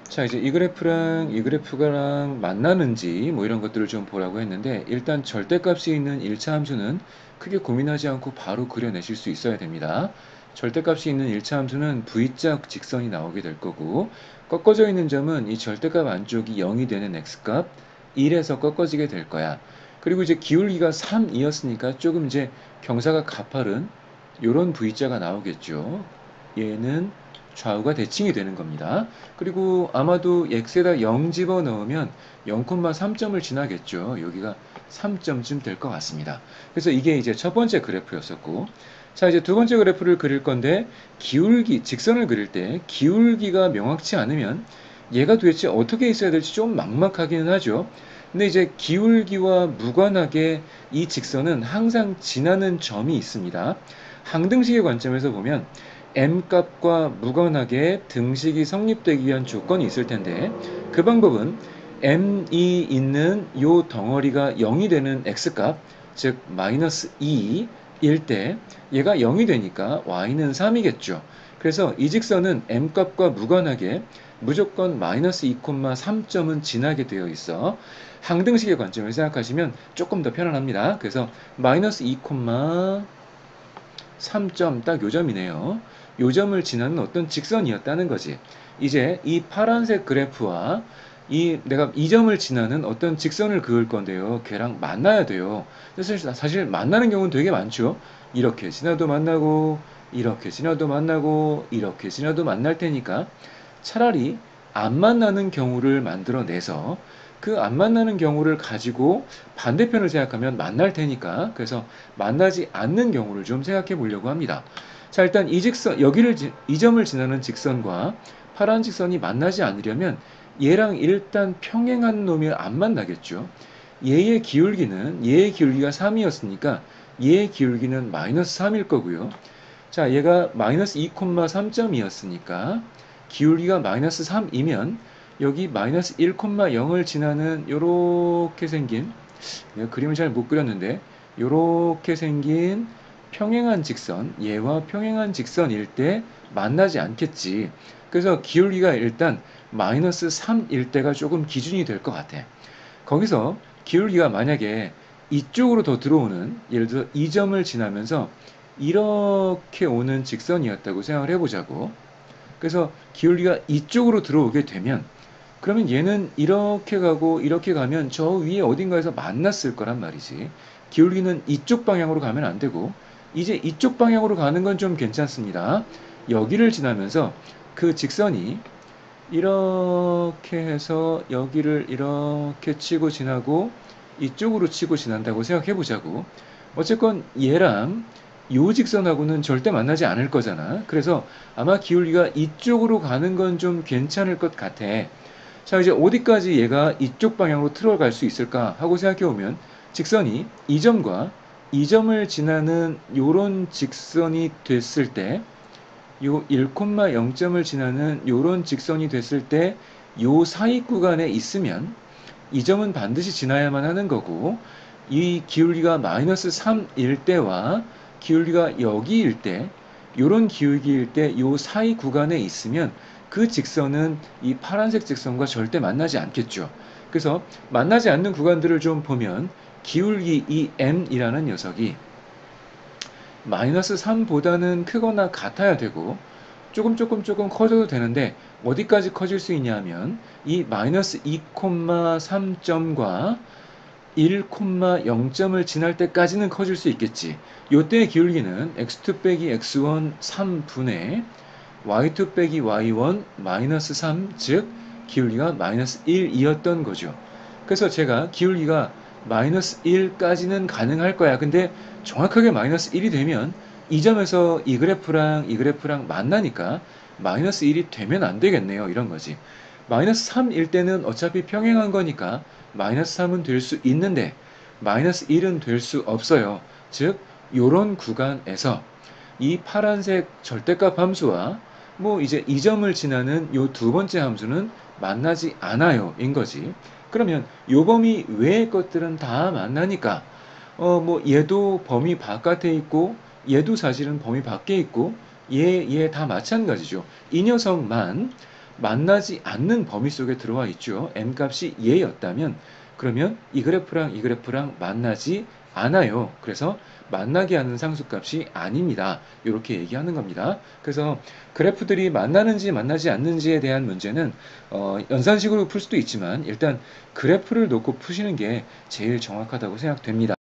자, 이제 이 그래프랑 이 그래프가랑 만나는지 뭐 이런 것들을 좀 보라고 했는데, 일단 절대값이 있는 1차 함수는 크게 고민하지 않고 바로 그려내실 수 있어야 됩니다. 절대값이 있는 1차 함수는 V자 직선이 나오게 될 거고, 꺾어져 있는 점은 이 절대값 안쪽이 0이 되는 x값 1에서 꺾어지게 될 거야. 그리고 이제 기울기가 3이었으니까 조금 이제 경사가 가파른 요런 V자가 나오겠죠. 얘는 좌우가 대칭이 되는 겁니다. 그리고 아마도 x에다 0 집어넣으면 0,3점을 지나겠죠. 여기가 3점쯤 될 것 같습니다. 그래서 이게 이제 첫 번째 그래프였었고, 자, 이제 두 번째 그래프를 그릴 건데, 기울기, 직선을 그릴 때 기울기가 명확치 않으면 얘가 도대체 어떻게 있어야 될지 좀 막막하기는 하죠. 근데 이제 기울기와 무관하게 이 직선은 항상 지나는 점이 있습니다. 항등식의 관점에서 보면 m값과 무관하게 등식이 성립되기 위한 조건이 있을 텐데, 그 방법은 m이 있는 요 덩어리가 0이 되는 x값, 즉 마이너스 2일 때 얘가 0이 되니까 y는 3이겠죠. 그래서 이 직선은 m값과 무관하게 무조건 마이너스 2,3점은 지나게 되어 있어. 항등식의 관점을 생각하시면 조금 더 편안합니다. 그래서 마이너스 2,3점 딱 요점이네요. 요점을 지나는 어떤 직선이었다는 거지. 이제 이 파란색 그래프와 이 내가 이 점을 지나는 어떤 직선을 그을 건데요. 걔랑 만나야 돼요. 사실 만나는 경우는 되게 많죠. 이렇게 지나도 만나고, 이렇게 지나도 만나고, 이렇게 지나도 만날 테니까 차라리 안 만나는 경우를 만들어내서 그 안 만나는 경우를 가지고 반대편을 생각하면 만날 테니까, 그래서 만나지 않는 경우를 좀 생각해 보려고 합니다. 자, 일단 이 직선, 이 점을 지나는 직선과 파란 직선이 만나지 않으려면 얘랑 일단 평행한 놈이 안 만나겠죠. 얘의 기울기가 3이었으니까 얘의 기울기는 마이너스 3일 거고요. 자, 얘가 마이너스 2,3점이었으니까 기울기가 마이너스 3이면 여기 마이너스 1,0을 지나는 요렇게 생긴, 내가 그림을 잘 못 그렸는데 요렇게 생긴 평행한 직선, 얘와 평행한 직선일 때 만나지 않겠지. 그래서 기울기가 일단 마이너스 3일 때가 조금 기준이 될 것 같아. 거기서 기울기가 만약에 이쪽으로 더 들어오는, 예를 들어 이 점을 지나면서 이렇게 오는 직선이었다고 생각을 해보자고. 그래서 기울기가 이쪽으로 들어오게 되면, 그러면 얘는 이렇게 가고 이렇게 가면 저 위에 어딘가에서 만났을 거란 말이지. 기울기는 이쪽 방향으로 가면 안 되고, 이제 이쪽 방향으로 가는 건 좀 괜찮습니다. 여기를 지나면서 그 직선이 이렇게 해서 여기를 이렇게 치고 지나고 이쪽으로 치고 지난다고 생각해 보자고. 어쨌건 얘랑 요 직선하고는 절대 만나지 않을 거잖아. 그래서 아마 기울기가 이쪽으로 가는 건 좀 괜찮을 것 같아. 자, 이제 어디까지 얘가 이쪽 방향으로 틀어갈 수 있을까 하고 생각해 보면, 직선이 이 점과 이 점을 지나는 요런 직선이 됐을 때, 요 1,0점을 지나는 요런 직선이 됐을 때 요 사이 구간에 있으면 이 점은 반드시 지나야만 하는 거고, 이 기울기가 마이너스 3일 때와 기울기가 여기일 때, 요런 기울기일 때 요 사이 구간에 있으면 그 직선은 이 파란색 직선과 절대 만나지 않겠죠. 그래서 만나지 않는 구간들을 좀 보면 기울기 이 m이라는 녀석이 마이너스 3보다는 크거나 같아야 되고, 조금 커져도 되는데 어디까지 커질 수 있냐 하면 이 마이너스 2,3점과 1,0점을 지날 때까지는 커질 수 있겠지. 요때의 기울기는 x2 빼기 x1 3분의 y2 빼기 y1 마이너스 3, 즉 기울기가 마이너스 1이었던 거죠. 그래서 제가 기울기가 마이너스 1까지는 가능할 거야. 근데 정확하게 마이너스 1이 되면 이 점에서 이 그래프랑 만나니까 마이너스 1이 되면 안 되겠네요. 이런 거지. 마이너스 3일 때는 어차피 평행한 거니까 마이너스 3은 될 수 있는데 마이너스 1은 될 수 없어요. 즉 요런 구간에서 이 파란색 절대값 함수와 뭐 이제 이 점을 지나는 요 두 번째 함수는 만나지 않아요. 인 거지. 그러면 요 범위 외의 것들은 다 만나니까 뭐 얘도 범위 바깥에 있고 얘도 사실은 범위 밖에 있고 얘 다 마찬가지죠. 이 녀석만 만나지 않는 범위 속에 들어와 있죠. m 값이 예였다면 그러면 이 그래프랑 이 그래프랑 만나지 않아요. 그래서 만나게 하는 상수값이 아닙니다. 이렇게 얘기하는 겁니다. 그래서 그래프들이 만나는지 만나지 않는지에 대한 문제는 연산식으로 풀 수도 있지만 일단 그래프를 놓고 푸시는 게 제일 정확하다고 생각됩니다.